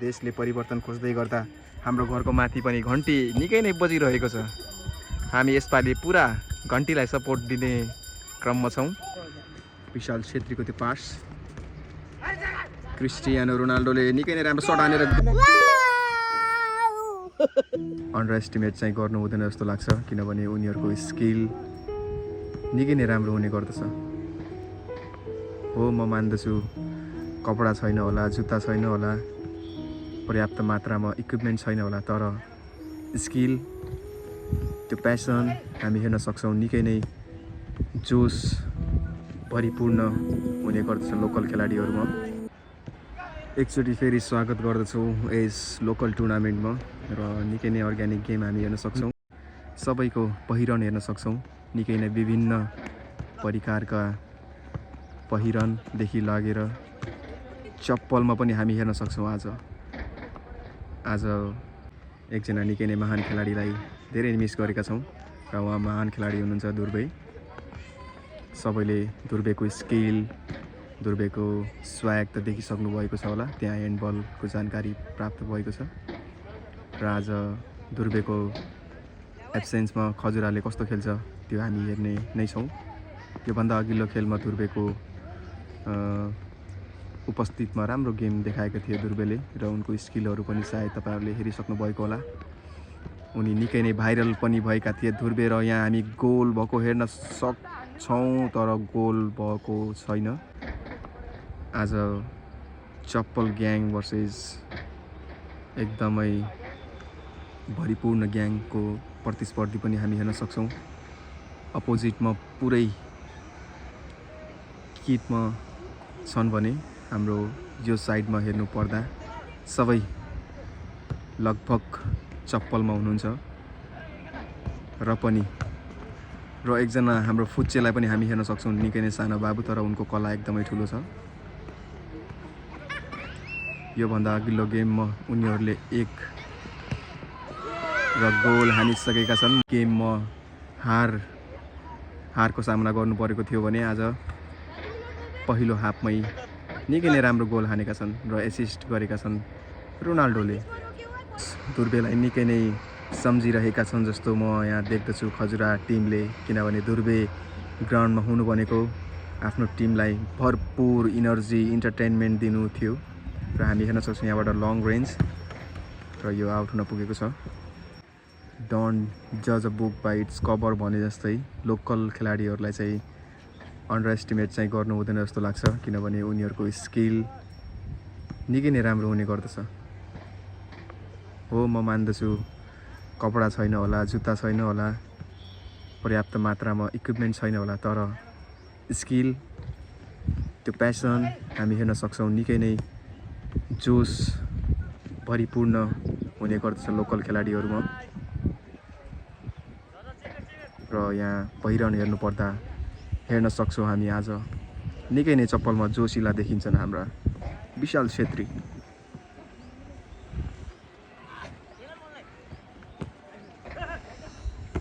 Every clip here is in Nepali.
देशले परिवर्तन खोज्दै गर्दा हाम्रो घरको माथि पनि घन्टी निकै नै बजिरहेको छ। हामी यसपालि पुरा घन्टीलाई सपोर्ट दिने क्रममा छौँ। विशाल छेत्रीको त्यो पास, क्रिस्टियानो रोनाल्डोले निकै नै राम्रो सट हानेर अन्डर एस्टिमेट चाहिँ गर्नु हुँदैन जस्तो लाग्छ, किनभने उनीहरूको स्किल निकै नै राम्रो हुने गर्दछ। हो, म मान्दछु कपडा छैन होला, जुत्ता छैन होला, पर्याप्त मात्रामा इक्विपमेन्ट छैन होला, तर स्किल, त्यो प्यासन हामी हेर्न सक्छौँ। निकै नै जोस परिपूर्ण हुने गर्दछ लोकल खेलाडीहरूमा। एकचोटि फेरि स्वागत गर्दछौँ यस लोकल टुर्नामेन्टमा र निकै नै अर्ग्यानिक गेम हामी हेर्न सक्छौँ। सबैको पहिरन हेर्न सक्छौँ, निकै नै विभिन्न परिकारका पहिरनदेखि लागेर चप्पलमा पनि हामी हेर्न सक्छौँ। आज एकजना निकै नै महान खेलाडीलाई धेरै मिस गरेका छौँ र उहाँ महान खेलाडी हुनुहुन्छ दुर्बे। सबैले दुर्बेको स्किल, दुर्बेको स्वाग त देखिसक्नु भएको छ होला। त्यहाँ ह्यान्डबलको जानकारी प्राप्त भएको छ र आज दुर्बेको एब्सेन्समा खजुराले कस्तो खेल्छ त्यो हामी हेर्ने नै छौँ। योभन्दा अघिल्लो खेलमा दुर्बेको उपस्थितिमा राम्रो गेम देखाएका थिए दुर्बेले र उनको स्किलहरू पनि सायद तपाईँहरूले हेरिसक्नु भएको होला। उनी निकै नै भाइरल पनि भएका थिए दुर्बे र यहाँ हामी गोल भएको हेर्न सक्छौँ, तर गोल भएको छैन। आज चप्पल ग्याङ भर्सेस एकदमै भरिपूर्ण ग्याङको प्रतिस्पर्धी पनि हामी हेर्न सक्छौँ। अपोजिटमा पुरै किटमा छन् भने हाम्रो यो साइडमा हेर्नु पर्दा सबै लगभग चप्पलमा हुनुहुन्छ र एकजना हाम्रो फुच्चेलाई पनि हामी हेर्न सक्छौँ। निकै नै सानो बाबु, तर उनको कला एकदमै ठुलो छ। योभन्दा अघिल्लो गेममा उनीहरूले एक र गोल हानिसकेका छन्। गेममा हारको सामना गर्नु परेको थियो भने आज पहिलो हाफमै निकै नै राम्रो गोल हानेका छन् र एसिस्ट गरेका छन् रोनाल्डोले। दुर्बेलाई निकै नै सम्झिरहेका छन् जस्तो म यहाँ देख्दछु खजुरा टिमले, किनभने दुर्बे ग्राउन्डमा हुनु भनेको आफ्नो टिमलाई भरपुर इनर्जी, इन्टरटेनमेन्ट दिनु थियो र हामी हेर्न सक्छौँ यहाँबाट लङ रेन्ज र यो आउट हुन पुगेको छ। डोन्ट जज a book by its cover भने जस्तै लोकल खेलाडीहरूलाई चाहिँ अन्डर एस्टिमेट चाहिँ गर्नु हुँदैन जस्तो लाग्छ, किनभने उनीहरूको स्किल निकै नै राम्रो हुने गर्दछ। हो, म मान्दछु कपडा छैन होला, जुत्ता छैन होला, पर्याप्त मात्रामा इक्विपमेन्ट छैन होला, तर स्किल, त्यो प्यासन हामी हेर्न सक्छौँ। निकै नै जोस परिपूर्ण हुने गर्दछ लोकल खेलाडीहरूमा र यहाँ पहिरन हेर्नु पर्दा हेर्न सक्छौँ हामी आज निकै नै चप्पलमा जोसिला देखिन्छन् हाम्रा विशाल छेत्री।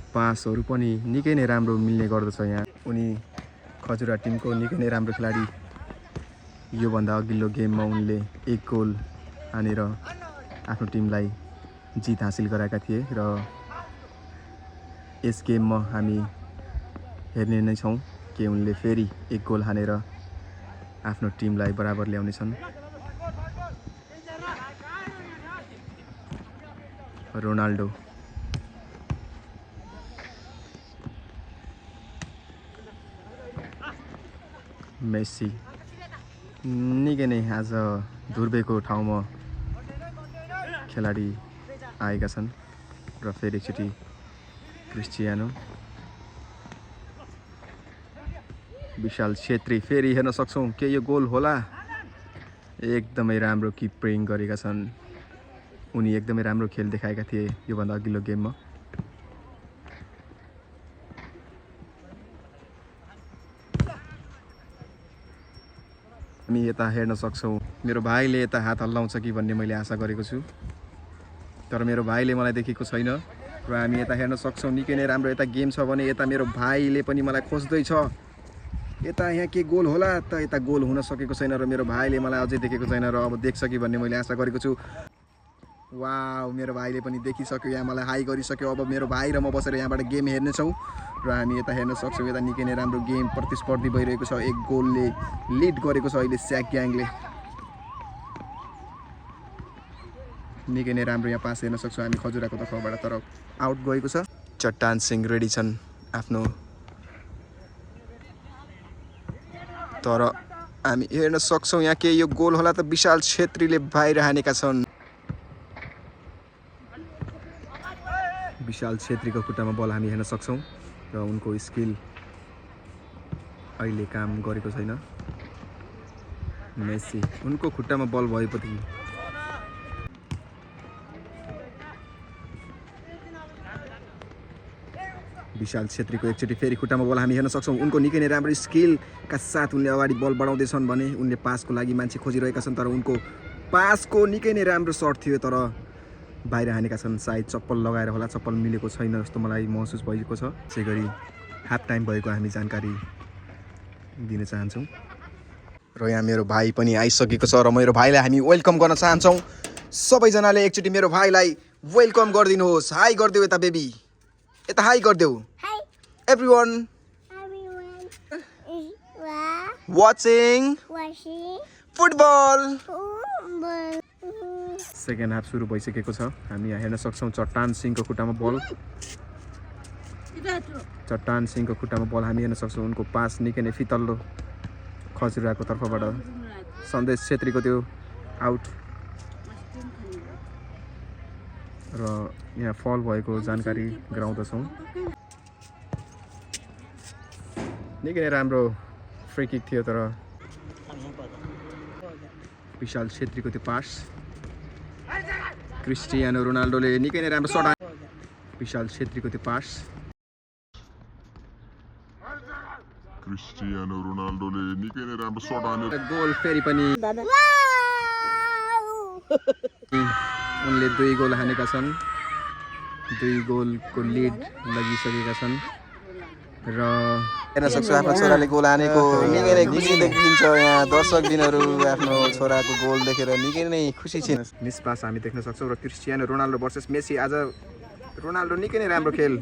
पासहरू पनि निकै नै राम्रो मिल्ने गर्दछ यहाँ। उनी खजुरा टिमको निकै नै राम्रो खेलाडी। योभन्दा अघिल्लो गेममा उनले एक गोल हानेर आफ्नो टिमलाई जित हासिल गराएका थिए र यस गेममा हामी हेर्ने नै छौँ कि उनले फेरि एक गोल हानेर आफ्नो टिमलाई बराबर ल्याउनेछन्। रोनाल्डो, मेस्सी निकै नै आज दुर्बेको ठाउँमा खेलाडी आएका छन् र फेरि एकचोटि क्रिस्टियानो, विशाल छेत्री फेरि हेर्न सक्छौँ के यो गोल होला। एकदमै राम्रो किपिङ गरेका छन् उनी, एकदमै राम्रो खेल देखाएका थिए योभन्दा अघिल्लो गेममा। हामी यता हेर्न सक्छौँ मेरो भाइले यता हात हल्लाउँछ कि भन्ने मैले आशा गरेको छु, तर मेरो भाइले मलाई देखेको छैन र हामी यता हेर्न सक्छौँ निकै नै राम्रो यता गेम छ भने यता मेरो भाइले पनि मलाई खोज्दैछ। यता यहाँ के गोल होला त यता गोल हुन सकेको छैन र मेरो भाइले मलाई अझै देखेको छैन र अब देख्छ कि भन्ने मैले आशा गरेको छु। वाउ मेरो भाइले पनि देखिसक्यो यहाँ मलाई हाई गरिसक्यो अब मेरो भाइ र म बसेर यहाँबाट गेम हेर्नेछौँ र हामी यता हेर्न सक्छौँ यता निकै नै राम्रो गेम प्रतिस्पर्धी भइरहेको छ एक गोलले लिड गरेको छ अहिले स्याक ग्याङले निकै नै राम्रो यहाँ पास हेर्न सक्छौँ हामी खजुराको तर्फबाट तर आउट गएको छ चट्टान सिंह रेडी छन् आफ्नो तर हामी हेर्न सक्छौँ यहाँ के यो गोल होला त विशाल छेत्रीले बाहिर हानेका छन् विशाल छेत्रीको खुट्टामा बल हामी हेर्न सक्छौँ र उनको स्किल अहिले काम गरेको छैन मेसी उनको खुट्टामा बल भएपछि विशाल छेत्रीको एकचोटि फेरि खुट्टामा बल हामी हेर्न सक्छौँ उनको निकै नै राम्रो स्किलका साथ उनले अगाडि बल बढाउँदैछन् भने उनले पासको लागि मान्छे खोजिरहेका छन् तर उनको पासको निकै नै राम्रो सर्ट थियो तर बाहिर हानेका छन् सायद चप्पल लगाएर होला चप्पल मिलेको छैन जस्तो मलाई महसुस भएको छ त्यसै गरी हाफ टाइम भएको हामी जानकारी दिन चाहन्छौँ र यहाँ मेरो भाइ पनि आइसकेको छ र मेरो भाइलाई हामी वेलकम गर्न चाहन्छौँ सबैजनाले एकचोटि मेरो भाइलाई वेलकम गरिदिनुहोस् हाई गरिदेऊ यता बेबी यता हाई गरिदेऊ everyone watching football second half सुरु भइसकेको छ हामी यहाँ हेर्न सक्छौँ चट्टान सिंहको खुट्टामा बल चट्टान सिंहको खुट्टामा बल हामी हेर्न सक्छौँ उनको पास निकै नै फितल्लो खजुराको तर्फबाट सन्देश छेत्रीको त्यो आउट र यहाँ फल भएको जानकारी गराउँदछौँ निकै नै राम्रो फ्री किक थियो तर विशाल छेत्रीको त्यो पास क्रिस्टियानो रोनाल्डोले निकै नै राम्रो सट विशाल छेत्रीको त्यो पास क्रिस्टियानो रोनाल्डोले निकै नै राम्रो सट हान्यो गोल फेरि पनि उनले 2 गोल हानेका छन् 2 गोलको लिड लगिसकेका छन् र हेर्न सक्छु आफ्नो छोराले गोल हानेको निकै नै खुसी देखिन्छ यहाँ दर्शक दिनहरू आफ्नो छोराको गोल देखेर निकै नै खुसी छिन् मिस पास हामी देख्न सक्छौँ र क्रिस्टियानो रोनाल्डो भर्सेस मेसी आज रोनाल्डो निकै नै राम्रो खेल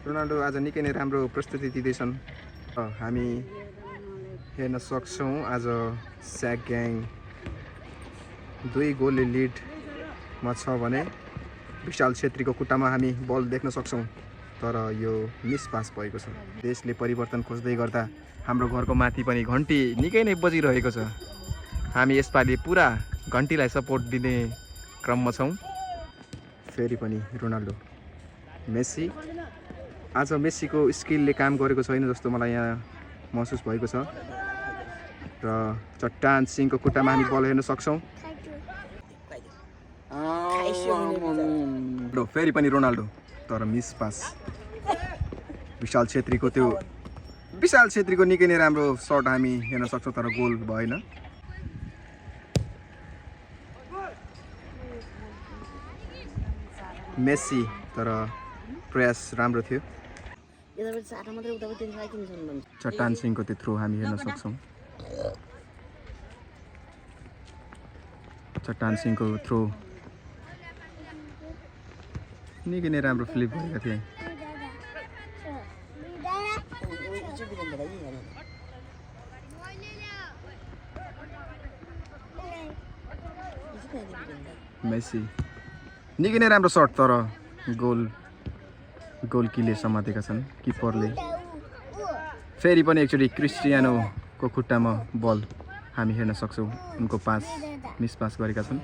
रोनाल्डो आज निकै नै राम्रो प्रस्तुति दिँदैछन् हामी हेर्न सक्छौँ आज स्याक ग्याङ 2 गोलले लिडमा छ भने विशाल छेत्रीको खुट्टामा हामी बल देख्न सक्छौँ तर यो मिस पास भएको छ देशले परिवर्तन खोज्दै गर्दा हाम्रो घरको माथि पनि घन्टी निकै नै बजिरहेको छ हामी यसपालि पुरा घन्टीलाई सपोर्ट दिने क्रममा छौँ फेरि पनि रोनाल्डो मेसी आज मेसीको स्किलले काम गरेको छैन जस्तो मलाई यहाँ महसुस भएको छ र चट्टान सिंहको खुट्टामा हामी बल हेर्न सक्छौँ फेरि पनि रोनाल्डो तर मिस पास विशाल छेत्रीको निकै नै राम्रो सर्ट हामी हेर्न सक्छौँ तर गोल भएन मेसी तर प्रयास राम्रो थियो चट्टान सिंहको त्यो थ्रो हामी हेर्न सक्छौँ चट्टान सिंहको थ्रो निकै नै राम्रो फ्लिप गरेका थिए मेसी निकै नै राम्रो सर्ट तर गोलकीले समातेका छन् किपरले फेरि पनि एकचोटि क्रिस्टियानोको खुट्टामा बल हामी हेर्न सक्छौँ उनको पास मिस पास गरेका छन्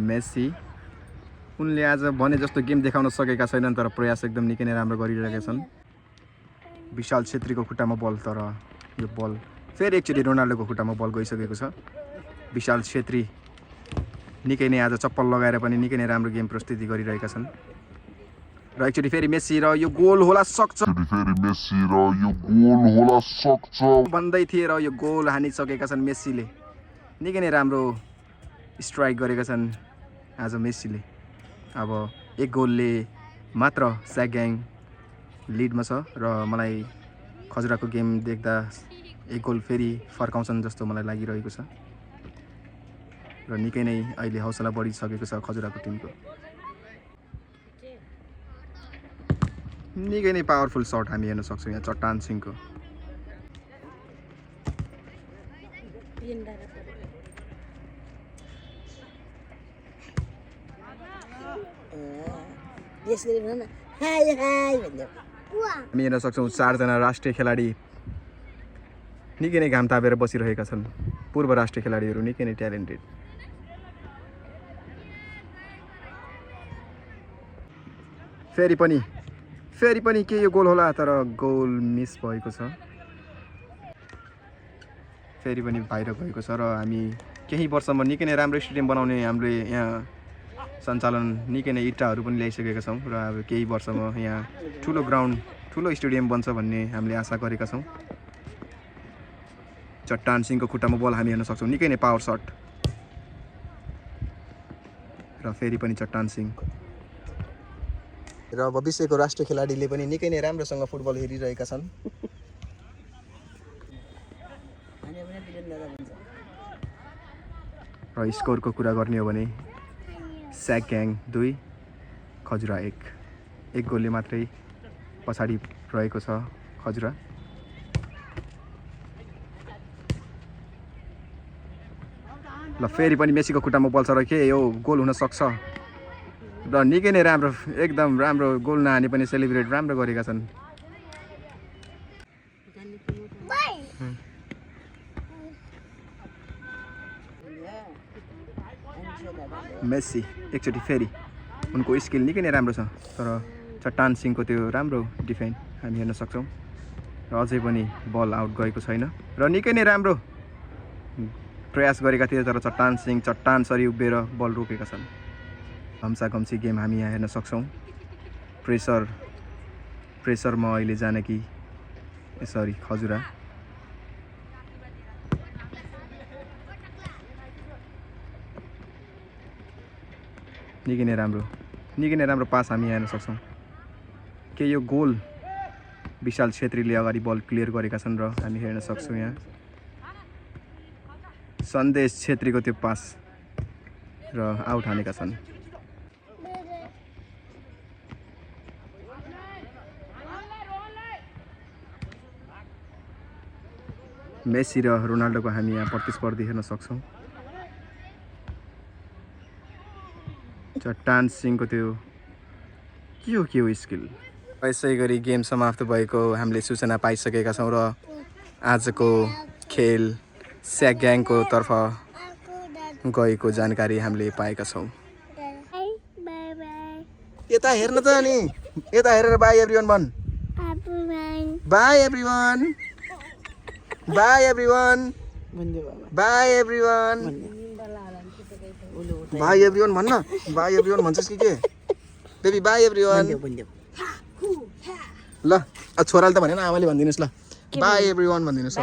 मेसी उनले आज भने जस्तो गेम देखाउन सकेका छैनन् तर प्रयास एकदम निकै नै राम्रो गरिरहेका छन् विशाल छेत्रीको खुट्टामा बल तर यो बल फेरि एकचोटि रोनाल्डोको खुट्टामा बल गइसकेको छ विशाल छेत्री निकै नै आज चप्पल लगाएर पनि निकै नै राम्रो गेम प्रस्तुति गरिरहेका छन् र एकचोटि फेरि मेसी र यो गोल होला सक्छ भन्दै थिए र यो गोल हानिसकेका छन् मेसीले निकै नै राम्रो स्ट्राइक गरेका छन् आज मेसीले अब 1 गोलले मात्र स्याक ग्याङ लिडमा छ र मलाई खजुराको गेम देख्दा एक गोल फेरि फर्काउँछन् जस्तो मलाई लागिरहेको छ र निकै नै अहिले हौसला बढिसकेको छ खजुराको टिमको। निकै नै पावरफुल सट हामी हेर्न सक्छौँ यहाँ चट्टान सिंहको। हामी हेर्न सक्छौँ 4 जना राष्ट्रिय खेलाडी निकै नै घाम तापेर बसिरहेका छन्। पूर्व राष्ट्रिय खेलाडीहरू निकै नै ट्यालेन्टेड। फेरि पनि के यो गोल होला, तर गोल मिस भएको छ। फेरि पनि बाहिर गएको छ र हामी केही वर्षमा निकै नै राम्रो स्टेडियम बनाउने हामीले यहाँ सञ्चालन निकै नै इट्टाहरू पनि ल्याइसकेका छौँ र अब केही वर्षमा यहाँ ठुलो ग्राउन्ड ठुलो स्टेडियम बन्छ भन्ने हामीले आशा गरेका छौँ। चट्टान सिंहको खुट्टामा बल हामी हेर्न सक्छौँ, निकै नै पावर सट र फेरि पनि चट्टान सिंह र भविष्यको राष्ट्रिय खेलाडीले पनि निकै नै राम्रोसँग फुटबल हेरिरहेका छन्। र स्कोरको कुरा गर्ने हो भने स्याग्याङ 2 खजुरा 1 गोलले मात्रै पछाडि रहेको छ खजुरा। ल फेरि पनि मेसीको खुट्टामा बल छ र के यो गोल हुन सक्छ र निकै नै राम्रो एकदम राम्रो गोल नहाने पनि सेलिब्रेट राम्रो गरेका छन्। मेसी एकचोटि फेरि उनको स्किल निकै नै राम्रो छ, तर चट्टान सिंहको त्यो राम्रो डिफेन्ड हामी हेर्न सक्छौँ र अझै पनि बल आउट गएको छैन र निकै नै राम्रो प्रयास गरेका थिए, तर चट्टान सिंह चट्टानसरी उभिएर बल रोकेका छन्। घम्साघम्सी गेम हामी यहाँ हेर्न सक्छौँ। प्रेसरमा अहिले जानकी खजुरा निकै नै राम्रो पास हामी यहाँ हेर्न सक्छौँ। के यो गोल विशाल छेत्रीले अगाडि बल क्लियर गरेका छन् र हामी हेर्न सक्छौँ यहाँ सन्देश छेत्रीको त्यो पास र आउट हानेका छन्। मेसी र रोनाल्डोको हामी यहाँ प्रतिस्पर्धी हेर्न सक्छौँ। चट्टान सिंहको त्यो के हो स्किल। यसै गरी गेम समाप्त भएको हामीले सूचना पाइसकेका छौँ र आजको खेल स्याग्याङको तर्फ गएको जानकारी हामीले पाएका छौँ। यता हेर्न त अनि यता हेरेर बाई एभ्रिवान भन्। By everyone by everyone by everyone by everyone भन्न। बाई एभ्रिवान भन्छस् कि के बेबी? बाई एभ्रिवान ल छोराले त भनेन, आमाले भनिदिनुहोस् ल। बाई एभ्रिवान भनिदिनुहोस्।